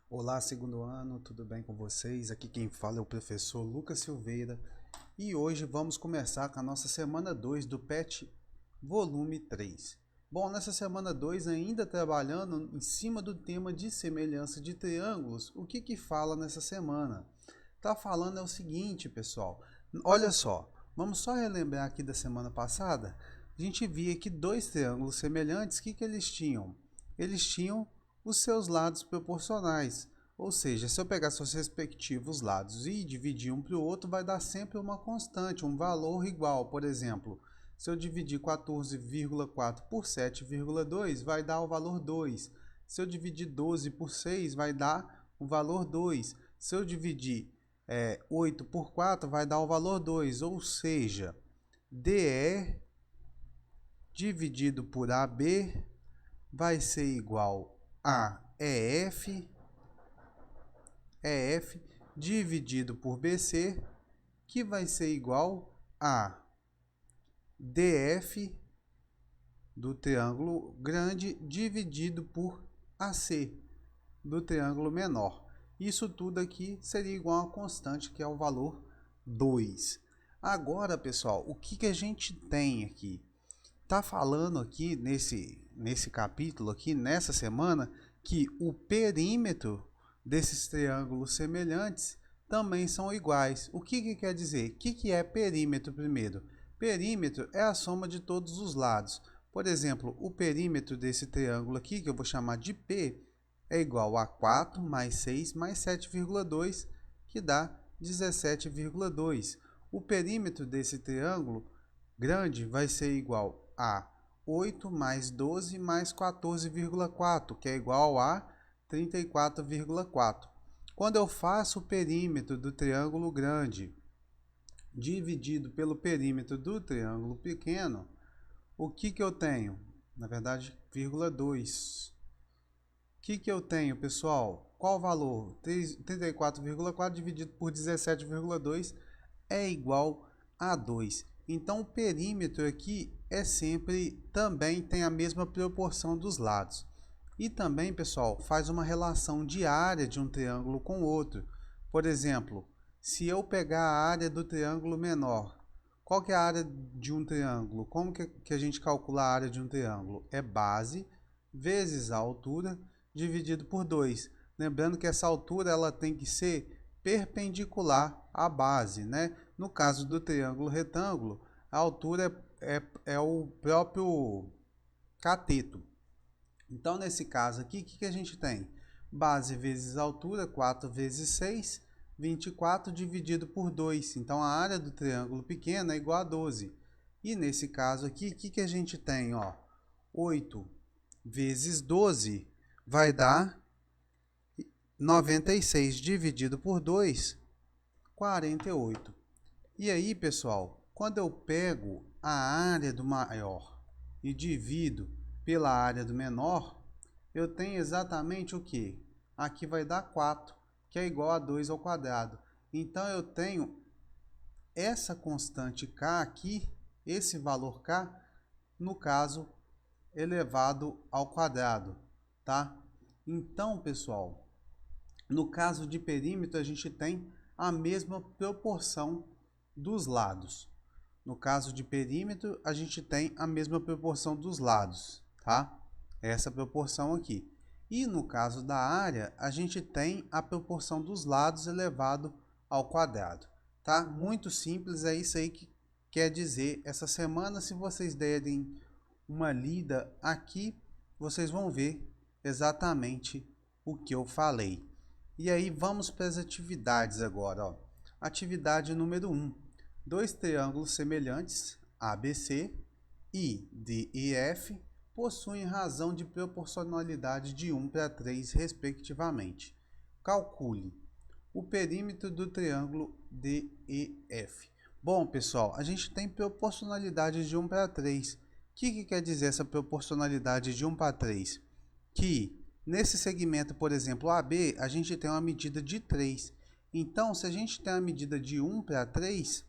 Olá, segundo ano, tudo bem com vocês? Aqui quem fala é o professor Lucas Silveira e hoje vamos começar com a nossa semana 2 do PET volume 3. Bom, nessa semana 2, ainda trabalhando em cima do tema de semelhança de triângulos, o que fala nessa semana? Tá falando é o seguinte, pessoal, olha só, vamos só relembrar aqui da semana passada, a gente via que dois triângulos semelhantes, o que eles tinham? Eles tinham os seus lados proporcionais. Ou seja, se eu pegar seus respectivos lados e dividir um para o outro, vai dar sempre uma constante, um valor igual. Por exemplo, se eu dividir 14,4 por 7,2, vai dar o valor 2. Se eu dividir 12 por 6, vai dar o valor 2. Se eu dividir 8 por 4, vai dar o valor 2. Ou seja, DE dividido por AB vai ser igual a EF dividido por BC, que vai ser igual a DF do triângulo grande dividido por AC do triângulo menor. Isso tudo aqui seria igual a uma constante, que é o valor 2. Agora, pessoal, o que a gente tem aqui? Tá falando aqui nesse capítulo aqui, nessa semana, que o perímetro desses triângulos semelhantes também são iguais. O que quer dizer? O que é perímetro primeiro? Perímetro é a soma de todos os lados. Por exemplo, o perímetro desse triângulo aqui, que eu vou chamar de P, é igual a 4 mais 6 mais 7,2, que dá 17,2. O perímetro desse triângulo grande vai ser igual a 8 mais 12 mais 14,4, que é igual a 34,4. Quando eu faço o perímetro do triângulo grande dividido pelo perímetro do triângulo pequeno, o que eu tenho? Na verdade, vírgula 2. O que eu tenho, pessoal? Qual o valor? 34,4 dividido por 17,2 é igual a 2. Então, o perímetro aqui também tem a mesma proporção dos lados. E também, pessoal, faz uma relação de área de um triângulo com outro. Por exemplo, se eu pegar a área do triângulo menor, qual que é a área de um triângulo? Como que a gente calcula a área de um triângulo? É base vezes a altura dividido por 2. Lembrando que essa altura ela tem que ser perpendicular à base, né? No caso do triângulo retângulo, a altura é o próprio cateto. Então, nesse caso aqui, o que a gente tem? Base vezes altura, 4 vezes 6, 24 dividido por 2. Então, a área do triângulo pequeno é igual a 12. E nesse caso aqui, o que a gente tem? Ó, 8 vezes 12 vai dar 96 dividido por 2, 48. E aí, pessoal, quando eu pego a área do maior e divido pela área do menor, eu tenho exatamente o que? Aqui vai dar 4, que é igual a 2 ao quadrado. Então, eu tenho essa constante k aqui, esse valor k, no caso, elevado ao quadrado, tá? Então, pessoal, no caso de perímetro, a gente tem a mesma proporção dos lados. No caso de perímetro, a gente tem a mesma proporção dos lados, tá? Essa proporção aqui. E no caso da área, a gente tem a proporção dos lados elevado ao quadrado, tá? Muito simples, é isso aí que quer dizer. Essa semana, se vocês derem uma lida aqui, vocês vão ver exatamente o que eu falei. E aí vamos para as atividades agora, ó. Atividade número 1. Dois triângulos semelhantes, ABC e DEF, possuem razão de proporcionalidade de 1 para 3, respectivamente. Calcule o perímetro do triângulo DEF. Bom, pessoal, a gente tem proporcionalidade de 1 para 3. O que quer dizer essa proporcionalidade de 1 para 3? Que nesse segmento, por exemplo, AB, a gente tem uma medida de 3. Então, se a gente tem uma medida de 1 para 3,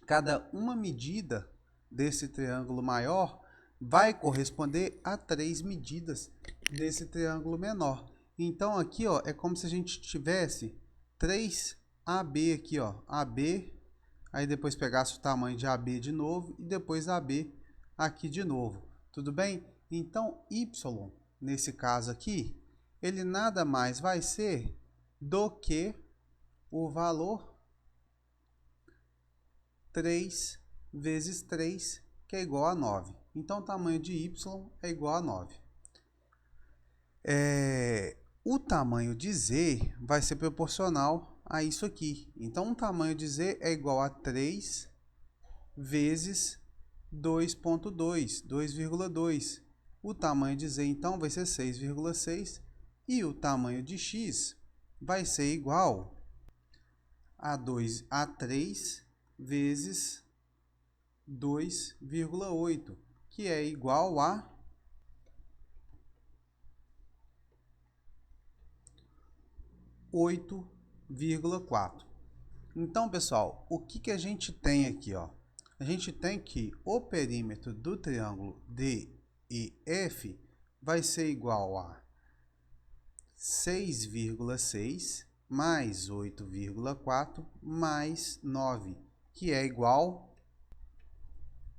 cada uma medida desse triângulo maior vai corresponder a 3 medidas desse triângulo menor. Então aqui, ó, é como se a gente tivesse 3AB aqui, ó, AB, aí depois pegasse o tamanho de AB de novo e depois AB aqui de novo. Tudo bem? Então Y, nesse caso aqui, ele nada mais vai ser do que o valor 3 vezes 3, que é igual a 9. Então, o tamanho de y é igual a 9. O tamanho de z vai ser proporcional a isso aqui. Então, o tamanho de z é igual a 3 vezes 2,2, 2,2. O tamanho de z, então, vai ser 6,6. E o tamanho de x vai ser igual a 3 vezes 2,8, que é igual a 8,4. Então, pessoal, o que a gente tem aqui, ó? A gente tem que o perímetro do triângulo DEF vai ser igual a 6,6 mais 8,4 mais 9, que é igual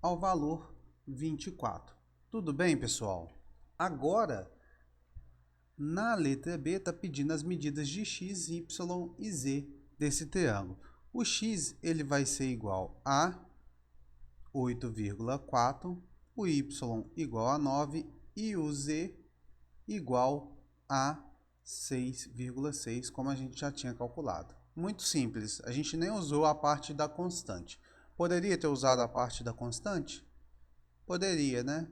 ao valor 24. Tudo bem, pessoal? Agora, na letra B, está pedindo as medidas de x, y e z desse triângulo. O x ele vai ser igual a 8,4, o y igual a 9 e o z igual a 6,6, como a gente já tinha calculado. Muito simples, a gente nem usou a parte da constante. Poderia ter usado a parte da constante? Poderia, né?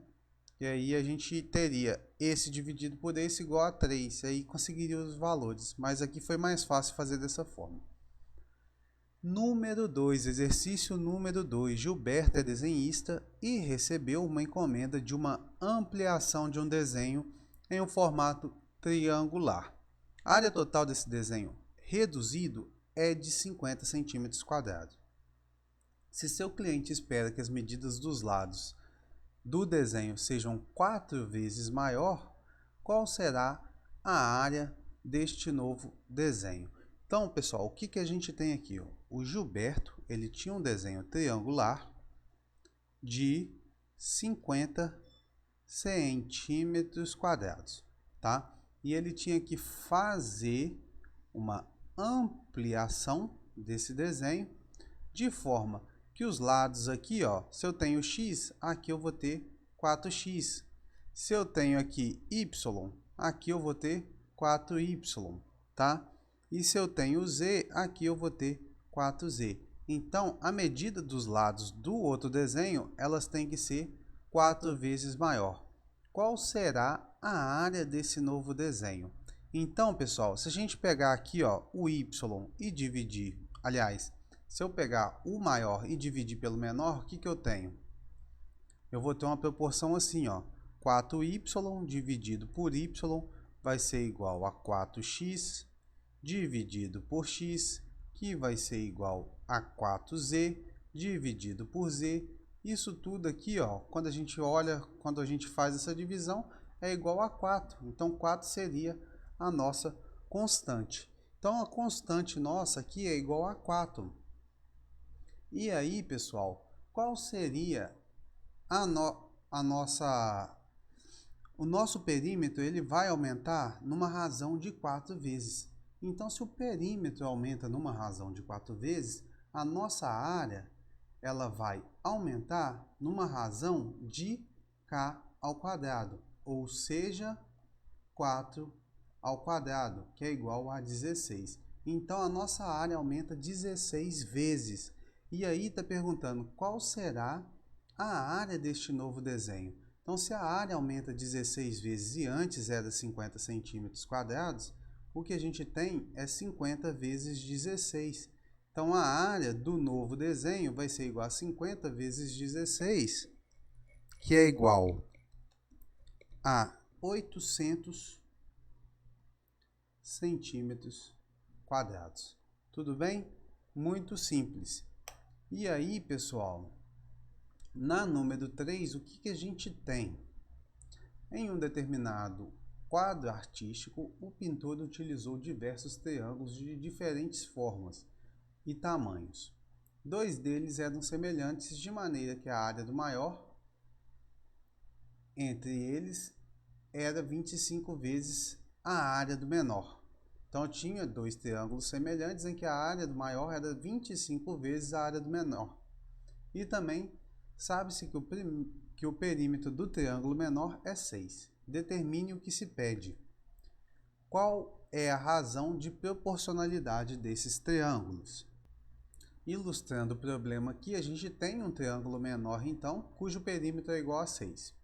E aí a gente teria esse dividido por esse igual a 3, aí conseguiria os valores, mas aqui foi mais fácil fazer dessa forma. Número 2, exercício número 2. Gilberto é desenhista e recebeu uma encomenda de uma ampliação de um desenho em um formato triangular. A área total desse desenho reduzido é de 50 centímetros quadrados. Se seu cliente espera que as medidas dos lados do desenho sejam 4 vezes maior, qual será a área deste novo desenho? Então, pessoal, o que a gente tem aqui? O Gilberto, ele tinha um desenho triangular de 50 centímetros quadrados, tá? E ele tinha que fazer uma ampliação desse desenho de forma que os lados aqui, ó, se eu tenho x, aqui eu vou ter 4x. Se eu tenho aqui y, aqui eu vou ter 4y, tá? E se eu tenho z, aqui eu vou ter 4z. Então, a medida dos lados do outro desenho, elas têm que ser 4 vezes maior. Qual será a área desse novo desenho? Então, pessoal, se a gente pegar aqui, ó, o y e dividir, aliás, se eu pegar o maior e dividir pelo menor, o que eu tenho? Eu vou ter uma proporção assim, ó, 4y dividido por y vai ser igual a 4x dividido por x, que vai ser igual a 4z dividido por z. Isso tudo aqui, ó, quando a gente olha, quando a gente faz essa divisão, é igual a 4. Então, 4 seria a nossa constante. Então, a constante nossa aqui é igual a 4. E aí, pessoal, qual seria o nosso perímetro? Ele vai aumentar numa razão de 4 vezes. Então, se o perímetro aumenta numa razão de 4 vezes, a nossa área ela vai aumentar numa razão de k ao quadrado, ou seja, 4 ao quadrado, que é igual a 16. Então, a nossa área aumenta 16 vezes. E aí está perguntando qual será a área deste novo desenho. Então, se a área aumenta 16 vezes e antes era 50 centímetros quadrados, o que a gente tem é 50 vezes 16. Então, a área do novo desenho vai ser igual a 50 vezes 16, que é igual a 800 centímetros quadrados. Tudo bem? Muito simples. E aí, pessoal, na número 3, o que a gente tem? Em um determinado quadro artístico, o pintor utilizou diversos triângulos de diferentes formas e tamanhos. Dois deles eram semelhantes de maneira que a área do maior entre eles era 25 vezes a área do menor. Então tinha dois triângulos semelhantes em que a área do maior era 25 vezes a área do menor. E também sabe-se que o perímetro do triângulo menor é 6. Determine o que se pede. Qual é a razão de proporcionalidade desses triângulos? Ilustrando o problema aqui, a gente tem um triângulo menor, então, cujo perímetro é igual a 6.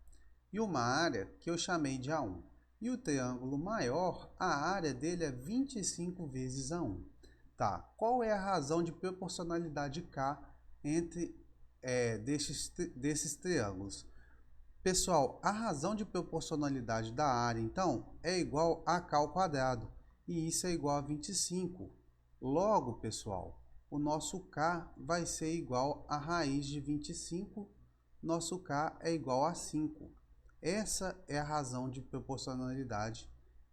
E uma área que eu chamei de A1. E o triângulo maior, a área dele é 25 vezes A1. Tá, qual é a razão de proporcionalidade K entre desses triângulos? Pessoal, a razão de proporcionalidade da área, então, é igual a K ao quadrado. E isso é igual a 25. Logo, pessoal, o nosso K vai ser igual a raiz de 25. Nosso K é igual a 5. Essa é a razão de proporcionalidade,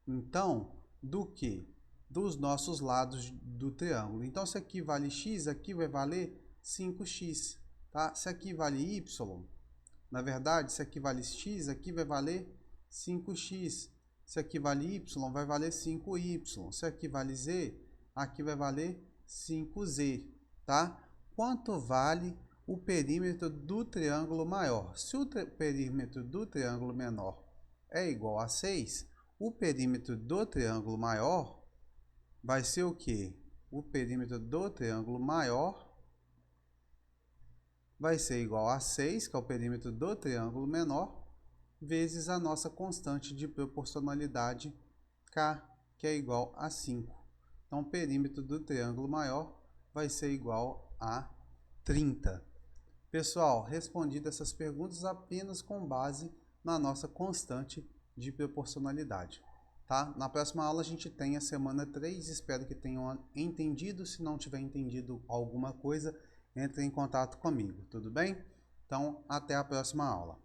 então, do que? Dos nossos lados do triângulo. Então, se aqui vale x, aqui vai valer 5x. Tá? Se aqui vale y, na verdade, se aqui vale x, aqui vai valer 5x. Se aqui vale y, vai valer 5y. Se aqui vale z, aqui vai valer 5z. Tá? Quanto vale o perímetro do triângulo maior? Se o perímetro do triângulo menor é igual a 6, o perímetro do triângulo maior vai ser o quê? O perímetro do triângulo maior vai ser igual a 6, que é o perímetro do triângulo menor, vezes a nossa constante de proporcionalidade K, que é igual a 5. Então, o perímetro do triângulo maior vai ser igual a 30. Pessoal, respondi essas perguntas apenas com base na nossa constante de proporcionalidade. Tá? Na próxima aula a gente tem a semana 3, espero que tenham entendido. Se não tiver entendido alguma coisa, entre em contato comigo, tudo bem? Então, até a próxima aula.